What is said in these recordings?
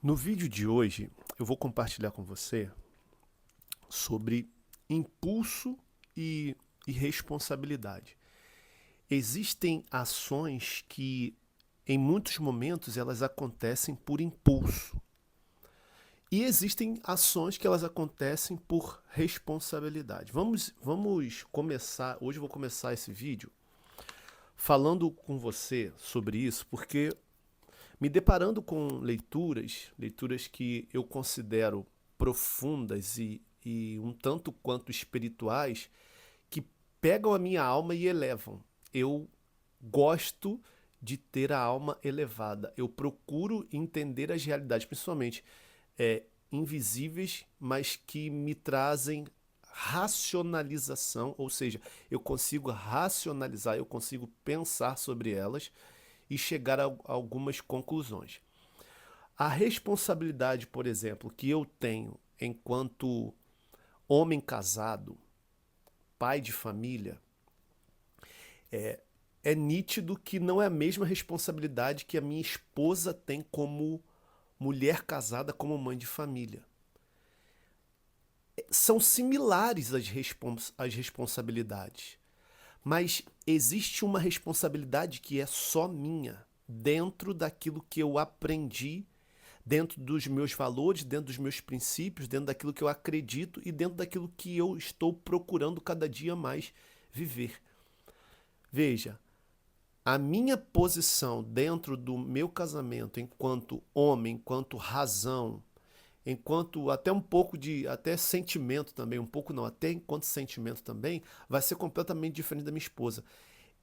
No vídeo de hoje, eu vou compartilhar com você sobre impulso e responsabilidade. Existem ações que, em muitos momentos, elas acontecem por impulso. E existem ações que elas acontecem por responsabilidade. Vamos começar. Hoje eu vou começar esse vídeo falando com você sobre isso, porque me deparando com leituras que eu considero profundas e um tanto quanto espirituais, que pegam a minha alma e elevam. Eu gosto de ter a alma elevada. Eu procuro entender as realidades, principalmente invisíveis, mas que me trazem racionalização, ou seja, eu consigo racionalizar, eu consigo pensar sobre elas e chegar a algumas conclusões. A responsabilidade, por exemplo, que eu tenho enquanto homem casado, pai de família, é nítido que não é a mesma responsabilidade que a minha esposa tem como mulher casada, como mãe de família. São similares as responsabilidades, mas existe uma responsabilidade que é só minha, dentro daquilo que eu aprendi, dentro dos meus valores, dentro dos meus princípios, dentro daquilo que eu acredito e dentro daquilo que eu estou procurando cada dia mais viver. Veja, a minha posição dentro do meu casamento, enquanto homem, enquanto razão, enquanto até um pouco de até sentimento também, um pouco não, até enquanto sentimento também, vai ser completamente diferente da minha esposa.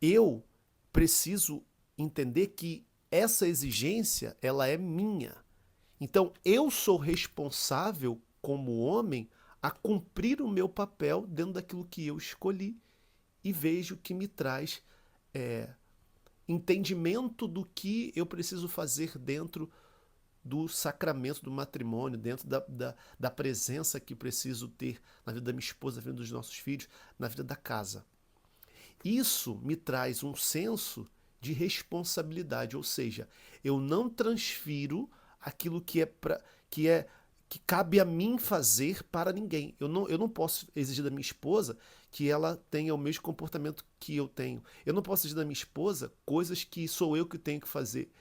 Eu preciso entender que essa exigência, ela é minha. Então, eu sou responsável como homem a cumprir o meu papel dentro daquilo que eu escolhi e vejo que me traz é, entendimento do que eu preciso fazer dentro do sacramento do matrimônio, dentro da presença que preciso ter na vida da minha esposa, na vida dos nossos filhos, na vida da casa. Isso me traz um senso de responsabilidade, ou seja, eu não transfiro aquilo que cabe a mim fazer para ninguém. Eu não posso exigir da minha esposa que ela tenha o mesmo comportamento que eu tenho. Eu não posso exigir da minha esposa coisas que sou eu que tenho que fazer.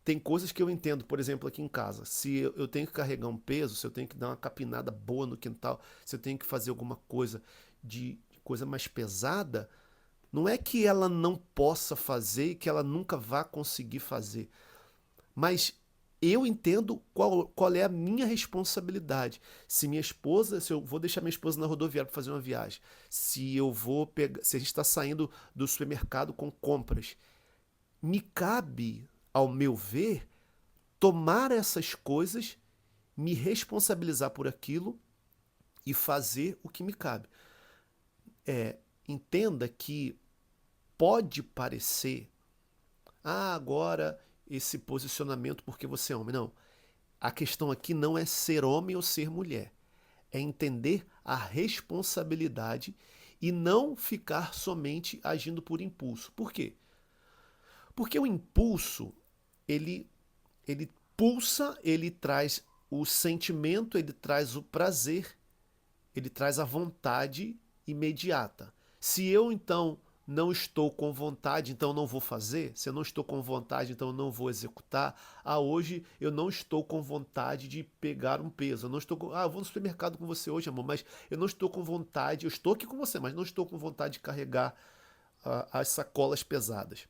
Tem coisas que eu entendo, por exemplo, aqui em casa. Se eu tenho que carregar um peso, se eu tenho que dar uma capinada boa no quintal, se eu tenho que fazer alguma coisa de coisa mais pesada, não é que ela não possa fazer e que ela nunca vá conseguir fazer, mas eu entendo qual é a minha responsabilidade. Se eu vou deixar minha esposa na rodoviária para fazer uma viagem, se eu vou pegar, se a gente está saindo do supermercado com compras, me cabe, ao meu ver, tomar essas coisas, me responsabilizar por aquilo e fazer o que me cabe. Entenda que pode parecer, agora esse posicionamento porque você é homem. Não. A questão aqui não é ser homem ou ser mulher. É entender a responsabilidade e não ficar somente agindo por impulso. Por quê? Porque o impulso, ele, ele pulsa, ele traz o sentimento, ele traz o prazer, ele traz a vontade imediata. Se eu então não estou com vontade, então não vou fazer. Se eu não estou com vontade, então não vou executar. Hoje eu não estou com vontade de pegar um peso. Eu não estou com, eu vou no supermercado com você hoje, amor, mas eu não estou com vontade. Eu estou aqui com você, mas não estou com vontade de carregar as sacolas pesadas.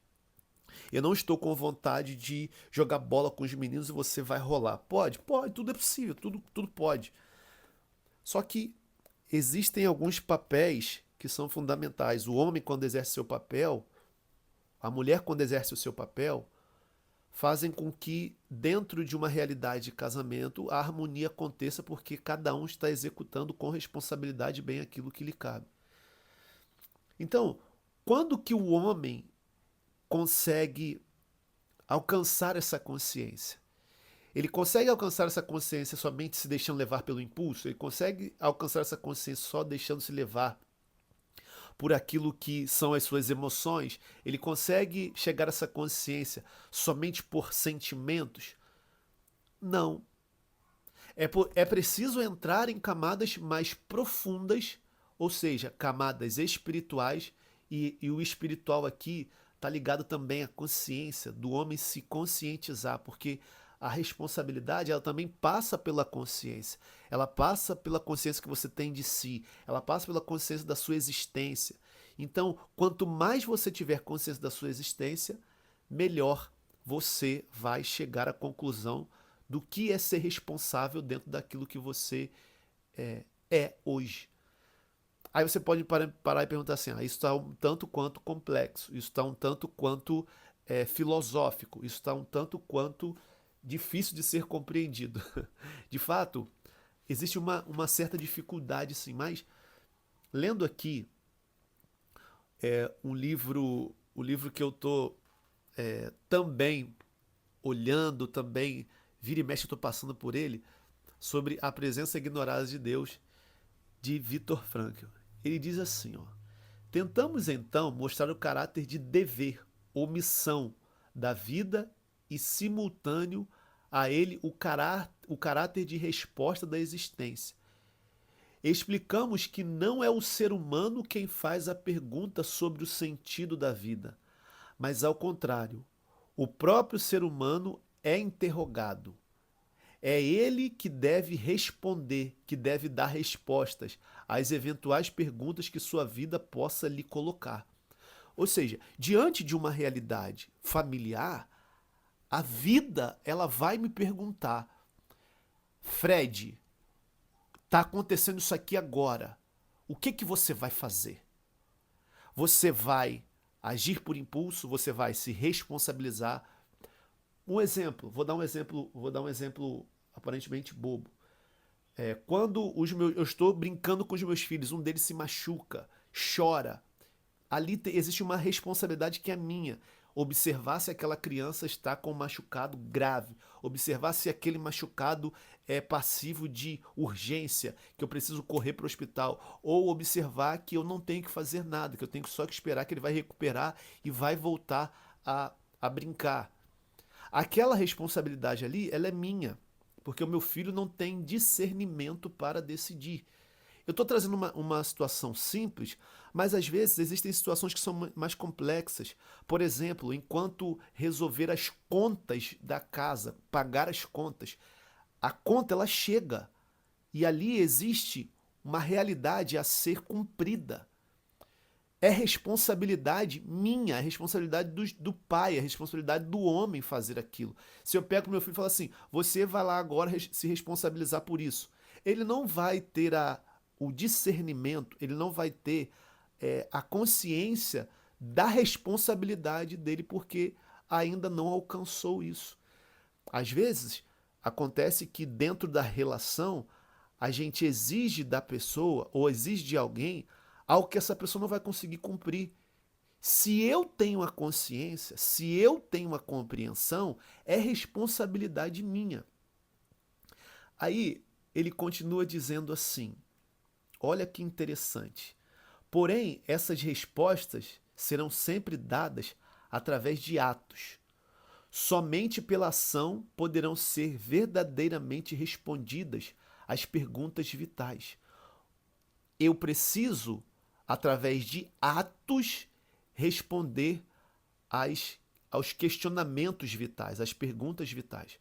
Eu não estou com vontade de jogar bola com os meninos e você vai rolar. Pode, pode, tudo é possível, tudo pode. Só que existem alguns papéis que são fundamentais. O homem, quando exerce seu papel, a mulher, quando exerce o seu papel, fazem com que, dentro de uma realidade de casamento, a harmonia aconteça porque cada um está executando com responsabilidade bem aquilo que lhe cabe. Então, quando que o homem consegue alcançar essa consciência? Ele consegue alcançar essa consciência somente se deixando levar pelo impulso? Ele consegue alcançar essa consciência só deixando se levar por aquilo que são as suas emoções? Ele consegue chegar a essa consciência somente por sentimentos? Não. É preciso entrar em camadas mais profundas, ou seja, camadas espirituais, e o espiritual aqui está ligado também à consciência, do homem se conscientizar, porque a responsabilidade ela também passa pela consciência. Ela passa pela consciência que você tem de si, ela passa pela consciência da sua existência. Então, quanto mais você tiver consciência da sua existência, melhor você vai chegar à conclusão do que é ser responsável dentro daquilo que você é hoje. Aí você pode parar e perguntar assim: isso está um tanto quanto complexo, isso está um tanto quanto filosófico, isso está um tanto quanto difícil de ser compreendido. De fato, existe uma certa dificuldade, sim, mas lendo aqui o livro que eu estou também olhando, também vira e mexe eu estou passando por ele, sobre a presença ignorada de Deus, de Viktor Frankl. Ele diz assim, ó: tentamos então mostrar o caráter de dever ou missão da vida e simultâneo a ele o caráter de resposta da existência. Explicamos que não é o ser humano quem faz a pergunta sobre o sentido da vida, mas ao contrário, o próprio ser humano é interrogado. É ele que deve responder, que deve dar respostas às eventuais perguntas que sua vida possa lhe colocar. Ou seja, diante de uma realidade familiar, a vida ela vai me perguntar: Fred, está acontecendo isso aqui agora. O que você vai fazer? Você vai agir por impulso? Você vai se responsabilizar? Um exemplo, vou dar um exemplo aparentemente bobo. Quando eu estou brincando com os meus filhos, um deles se machuca, chora. Ali existe uma responsabilidade que é minha. Observar se aquela criança está com um machucado grave. Observar se aquele machucado é passivo de urgência, que eu preciso correr para o hospital. Ou observar que eu não tenho que fazer nada, que eu tenho só que esperar que ele vai recuperar e vai voltar a brincar. Aquela responsabilidade ali, ela é minha, porque o meu filho não tem discernimento para decidir. Eu estou trazendo uma situação simples, mas às vezes existem situações que são mais complexas. Por exemplo, enquanto resolver as contas da casa, pagar as contas, a conta ela chega e ali existe uma realidade a ser cumprida. É responsabilidade minha, é responsabilidade do pai, é responsabilidade do homem fazer aquilo. Se eu pego meu filho e falo assim, você vai lá agora se responsabilizar por isso, ele não vai ter o discernimento, ele não vai ter a consciência da responsabilidade dele porque ainda não alcançou isso. Às vezes, acontece que dentro da relação, a gente exige da pessoa ou exige de alguém algo que essa pessoa não vai conseguir cumprir. Se eu tenho a consciência, se eu tenho a compreensão, é responsabilidade minha. Aí ele continua dizendo assim: olha que interessante. Porém, essas respostas serão sempre dadas através de atos. Somente pela ação poderão ser verdadeiramente respondidas as perguntas vitais. Eu preciso, através de atos, responder aos questionamentos vitais, às perguntas vitais.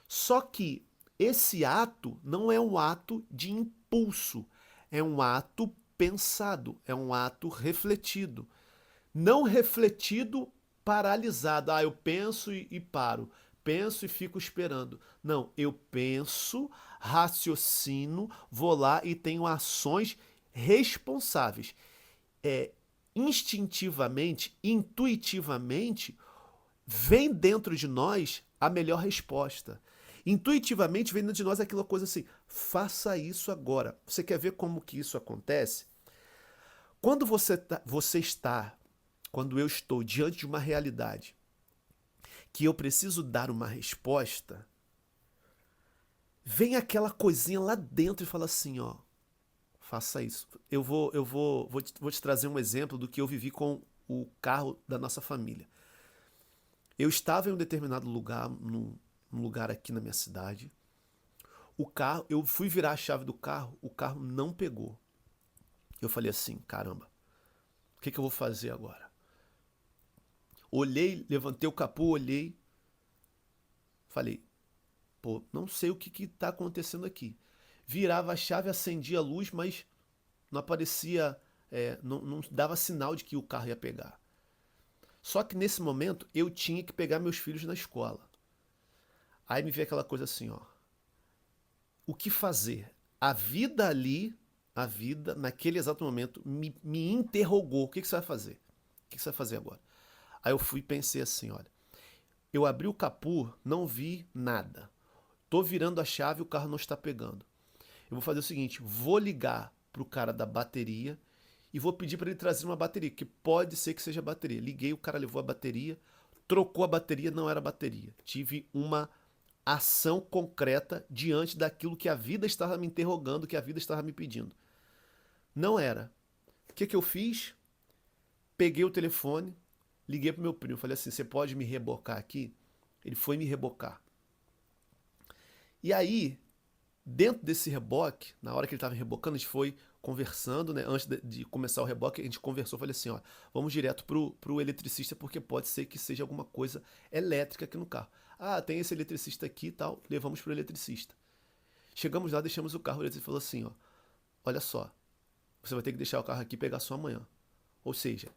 Só que esse ato não é um ato de impulso, é um ato pensado, é um ato refletido. Não refletido, paralisado. Eu penso e paro. Penso e fico esperando. Não, eu penso, raciocino, vou lá e tenho ações responsáveis. Instintivamente, intuitivamente, vem dentro de nós a melhor resposta. Intuitivamente vem dentro de nós aquela coisa assim: faça isso agora. Você quer ver como que isso acontece? Quando você está, quando eu estou diante de uma realidade que eu preciso dar uma resposta, vem aquela coisinha lá dentro e fala assim, ó, faça isso. Vou te trazer um exemplo do que eu vivi com o carro da nossa família. Eu estava em um determinado lugar, num lugar aqui na minha cidade. O carro, eu fui virar a chave do carro, o carro não pegou. Eu falei assim, caramba, o que eu vou fazer agora? Olhei, levantei o capô, olhei, falei, pô, não sei o que tá acontecendo aqui. Virava a chave, acendia a luz, mas não aparecia, não dava sinal de que o carro ia pegar. Só que nesse momento eu tinha que pegar meus filhos na escola. Aí me veio aquela coisa assim, ó. O que fazer? A vida ali, a vida, naquele exato momento, me interrogou. O que você vai fazer? O que você vai fazer agora? Aí eu fui e pensei assim, olha. Eu abri o capô, não vi nada. Tô virando a chave e o carro não está pegando. Eu vou fazer o seguinte, vou ligar pro cara da bateria e vou pedir para ele trazer uma bateria, que pode ser que seja bateria. Liguei, o cara levou a bateria, trocou a bateria, não era bateria. Tive uma ação concreta diante daquilo que a vida estava me interrogando, que a vida estava me pedindo. Não era. O que eu fiz? Peguei o telefone, liguei pro meu primo, falei assim, você pode me rebocar aqui? Ele foi me rebocar. E aí, dentro desse reboque, na hora que ele estava rebocando, a gente foi conversando, né? Antes de começar o reboque, a gente conversou, falei assim, ó, vamos direto pro eletricista, porque pode ser que seja alguma coisa elétrica aqui no carro. Ah, tem esse eletricista aqui e tal, levamos pro eletricista. Chegamos lá, deixamos o carro, o eletricista falou assim, ó, olha só, você vai ter que deixar o carro aqui e pegar só amanhã. Ou seja,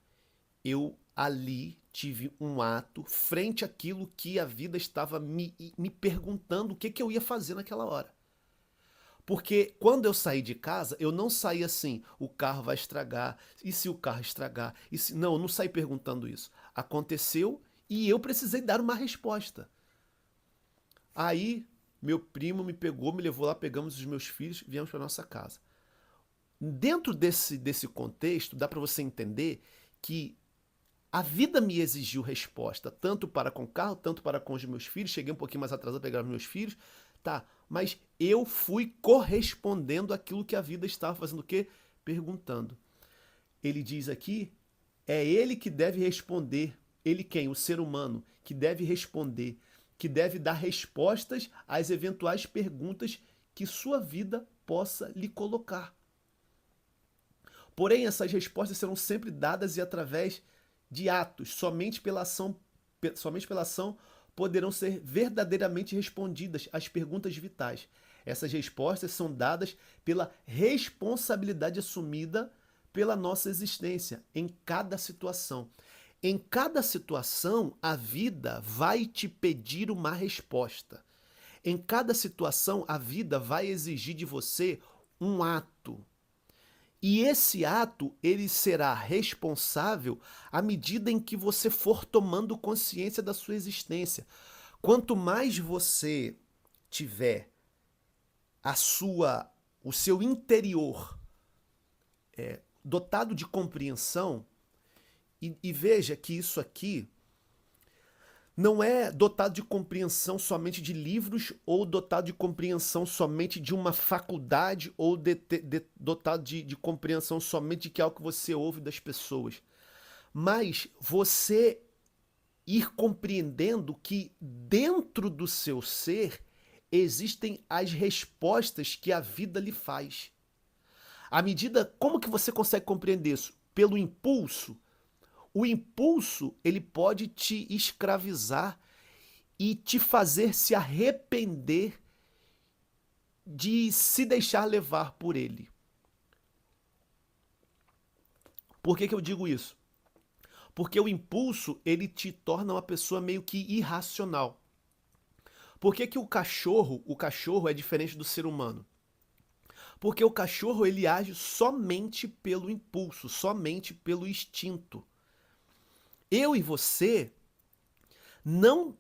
eu ali tive um ato frente àquilo que a vida estava me perguntando o que eu ia fazer naquela hora. Porque quando eu saí de casa, eu não saí assim, o carro vai estragar, e se o carro estragar? E se... Não, eu não saí perguntando isso. Aconteceu e eu precisei dar uma resposta. Aí, meu primo me pegou, me levou lá, pegamos os meus filhos, viemos para nossa casa. Dentro desse contexto, dá para você entender que a vida me exigiu resposta, tanto para com o carro, tanto para com os meus filhos. Cheguei um pouquinho mais atrasado para pegar os meus filhos, tá, mas eu fui correspondendo àquilo que a vida estava fazendo o quê? Perguntando. Ele diz aqui, é ele que deve responder. Ele quem? O ser humano, que deve responder, que deve dar respostas às eventuais perguntas que sua vida possa lhe colocar. Porém, essas respostas serão sempre dadas e através de atos. Somente pela ação poderão ser verdadeiramente respondidas as perguntas vitais. Essas respostas são dadas pela responsabilidade assumida pela nossa existência em cada situação. Em cada situação, a vida vai te pedir uma resposta. Em cada situação, a vida vai exigir de você um ato. E esse ato, ele será responsável à medida em que você for tomando consciência da sua existência. Quanto mais você tiver o seu interior dotado de compreensão, e veja que isso aqui não é dotado de compreensão somente de livros ou dotado de compreensão somente de uma faculdade ou dotado de compreensão somente de algo que você ouve das pessoas. Mas você ir compreendendo que dentro do seu ser existem as respostas que a vida lhe faz. À medida, como que você consegue compreender isso? Pelo impulso. O impulso, ele pode te escravizar e te fazer se arrepender de se deixar levar por ele. Por que eu digo isso? Porque o impulso, ele te torna uma pessoa meio que irracional. Por que o cachorro é diferente do ser humano? Porque o cachorro, ele age somente pelo impulso, somente pelo instinto. Eu e você não,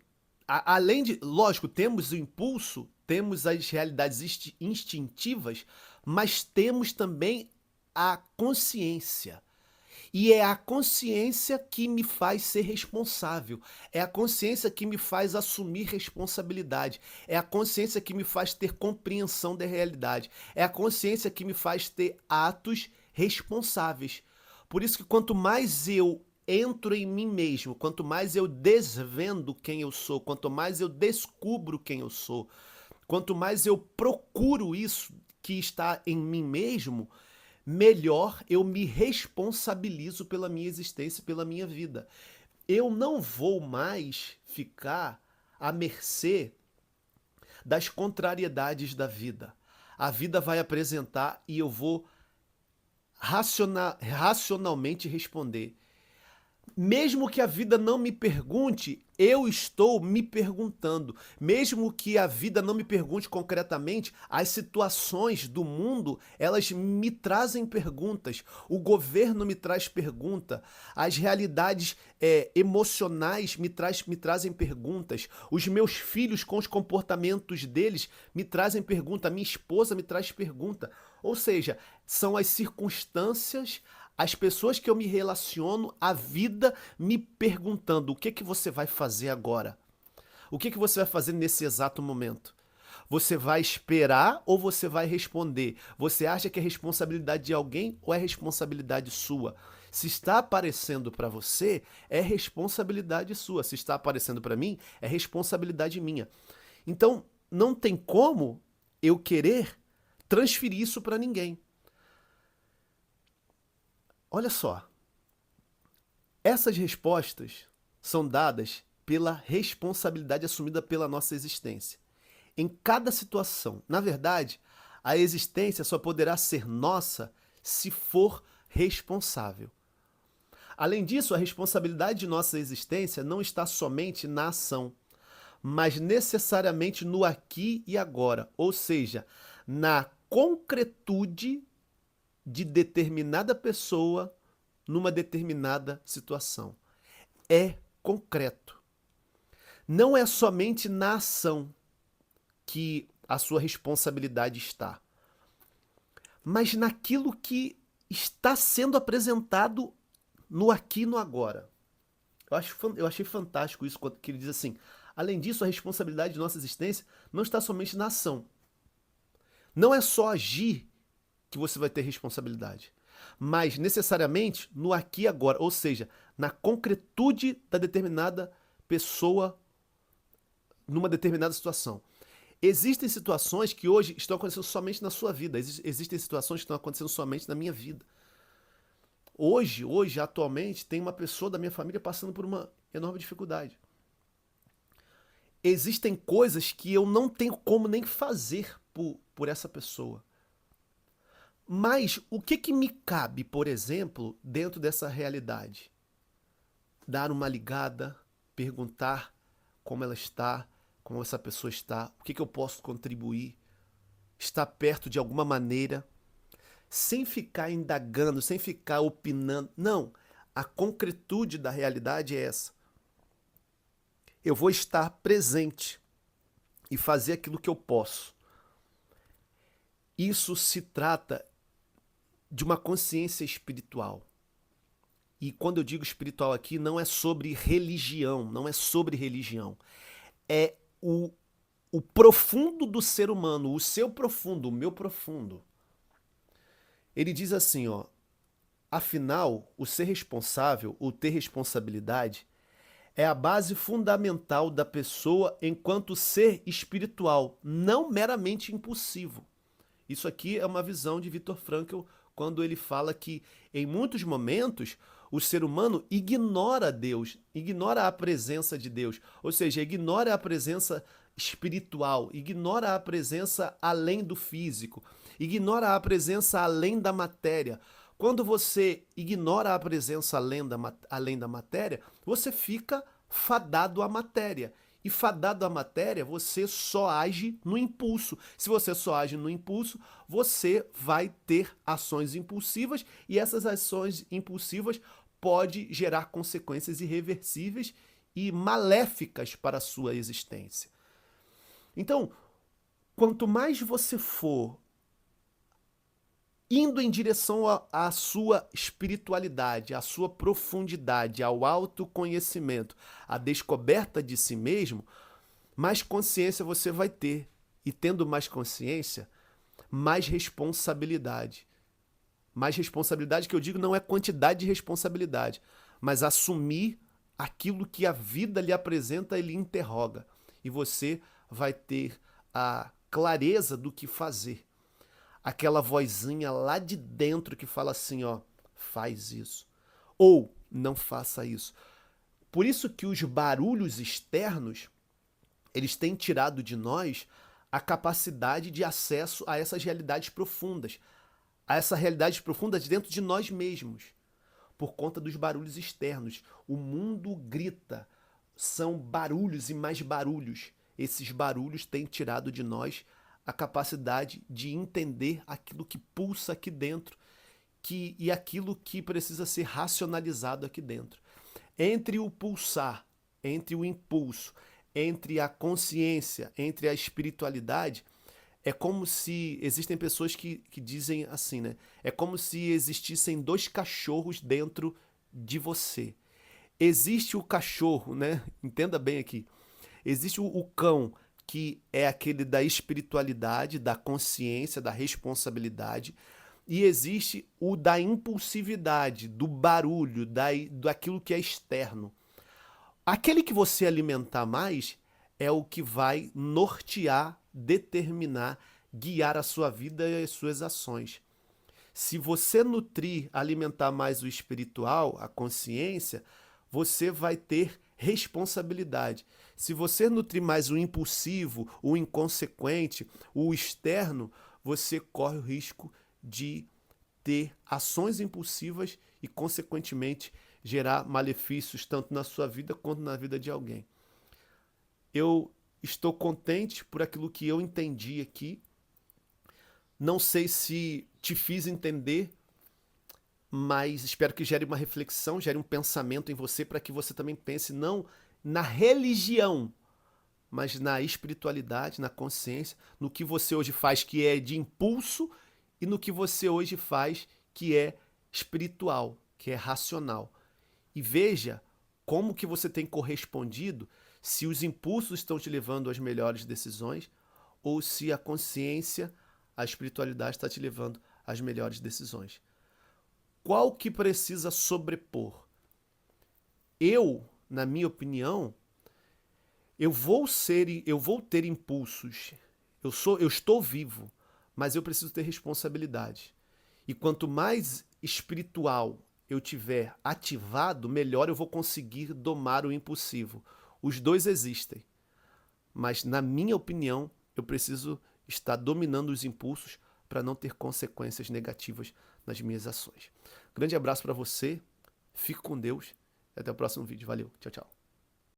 além de, lógico, temos o impulso, temos as realidades instintivas, mas temos também a consciência. E é a consciência que me faz ser responsável. É a consciência que me faz assumir responsabilidade. É a consciência que me faz ter compreensão da realidade. É a consciência que me faz ter atos responsáveis. Por isso que quanto mais eu entro em mim mesmo, quanto mais eu desvendo quem eu sou, quanto mais eu descubro quem eu sou, quanto mais eu procuro isso que está em mim mesmo, melhor eu me responsabilizo pela minha existência, pela minha vida. Eu não vou mais ficar à mercê das contrariedades da vida. A vida vai apresentar e eu vou racionalmente responder. Mesmo que a vida não me pergunte, eu estou me perguntando. Mesmo que a vida não me pergunte concretamente, as situações do mundo, elas me trazem perguntas. O governo me traz pergunta. As realidades emocionais me trazem perguntas. Os meus filhos, com os comportamentos deles, me trazem pergunta. A minha esposa me traz pergunta. Ou seja, são as circunstâncias, as pessoas que eu me relaciono, a vida me perguntando: o que que você vai fazer agora? O que que você vai fazer nesse exato momento? Você vai esperar ou você vai responder? Você acha que é responsabilidade de alguém ou é responsabilidade sua? Se está aparecendo para você, é responsabilidade sua. Se está aparecendo para mim, é responsabilidade minha. Então, não tem como eu querer transferir isso para ninguém. Olha só, essas respostas são dadas pela responsabilidade assumida pela nossa existência. Em cada situação, na verdade, a existência só poderá ser nossa se for responsável. Além disso, a responsabilidade de nossa existência não está somente na ação, mas necessariamente no aqui e agora, ou seja, na concretude de determinada pessoa numa determinada situação. É concreto. Não é somente na ação que a sua responsabilidade está, mas naquilo que está sendo apresentado no aqui e no agora. Eu achei fantástico isso, que ele diz assim: além disso, a responsabilidade de nossa existência não está somente na ação. Não é só agir que você vai ter responsabilidade, mas necessariamente no aqui e agora, ou seja, na concretude da determinada pessoa numa determinada situação. Existem situações que hoje estão acontecendo somente na sua vida, existem situações que estão acontecendo somente na minha vida. Hoje, atualmente, tem uma pessoa da minha família passando por uma enorme dificuldade. Existem coisas que eu não tenho como nem fazer por essa pessoa. Mas o que me cabe, por exemplo, dentro dessa realidade? Dar uma ligada, perguntar como ela está, como essa pessoa está, o que eu posso contribuir, estar perto de alguma maneira, sem ficar indagando, sem ficar opinando. Não, a concretude da realidade é essa. Eu vou estar presente e fazer aquilo que eu posso. Isso se trata de uma consciência espiritual. E quando eu digo espiritual aqui, não é sobre religião, não é sobre religião. É o profundo do ser humano, o seu profundo, o meu profundo. Ele diz assim, ó: afinal, o ser responsável, o ter responsabilidade, é a base fundamental da pessoa enquanto ser espiritual, não meramente impulsivo. Isso aqui é uma visão de Viktor Frankl, quando ele fala que, em muitos momentos, o ser humano ignora Deus, ignora a presença de Deus, ou seja, ignora a presença espiritual, ignora a presença além do físico, ignora a presença além da matéria. Quando você ignora a presença além da matéria, você fica fadado à matéria. E fadado à matéria, você só age no impulso. Se você só age no impulso, você vai ter ações impulsivas e essas ações impulsivas podem gerar consequências irreversíveis e maléficas para a sua existência. Então, quanto mais você for indo em direção à sua espiritualidade, à sua profundidade, ao autoconhecimento, à descoberta de si mesmo, mais consciência você vai ter. E tendo mais consciência, mais responsabilidade. Mais responsabilidade que eu digo não é quantidade de responsabilidade, mas assumir aquilo que a vida lhe apresenta e lhe interroga. E você vai ter a clareza do que fazer. Aquela vozinha lá de dentro que fala assim, ó, faz isso. Ou não faça isso. Por isso que os barulhos externos, eles têm tirado de nós a capacidade de acesso a essas realidades profundas. A essa realidade profunda dentro de nós mesmos. Por conta dos barulhos externos. O mundo grita. São barulhos e mais barulhos. Esses barulhos têm tirado de nós a capacidade de entender aquilo que pulsa aqui dentro e aquilo que precisa ser racionalizado aqui dentro. Entre o pulsar, entre o impulso, entre a consciência, entre a espiritualidade, é como se existem pessoas que dizem assim, né? É como se existissem dois cachorros dentro de você. Existe o cachorro, né? Entenda bem aqui. Existe o cão, que é aquele da espiritualidade, da consciência, da responsabilidade. E existe o da impulsividade, do barulho, daquilo que é externo. Aquele que você alimentar mais é o que vai nortear, determinar, guiar a sua vida e as suas ações. Se você nutrir, alimentar mais o espiritual, a consciência, você vai ter responsabilidade. Se você nutrir mais o impulsivo, o inconsequente, o externo, você corre o risco de ter ações impulsivas e, consequentemente, gerar malefícios tanto na sua vida quanto na vida de alguém. Eu estou contente por aquilo que eu entendi aqui. Não sei se te fiz entender, mas espero que gere uma reflexão, gere um pensamento em você para que você também pense não na religião, mas na espiritualidade, na consciência, no que você hoje faz que é de impulso e no que você hoje faz que é espiritual, que é racional. E veja como que você tem correspondido, se os impulsos estão te levando às melhores decisões ou se a consciência, a espiritualidade está te levando às melhores decisões. Qual que precisa sobrepor? Eu, na minha opinião, eu vou ter impulsos. Eu estou vivo, mas eu preciso ter responsabilidade. E quanto mais espiritual eu tiver ativado, melhor eu vou conseguir domar o impulsivo. Os dois existem, mas na minha opinião, eu preciso estar dominando os impulsos para não ter consequências negativas nas minhas ações. Grande abraço para você, fique com Deus e até o próximo vídeo. Valeu, tchau, tchau.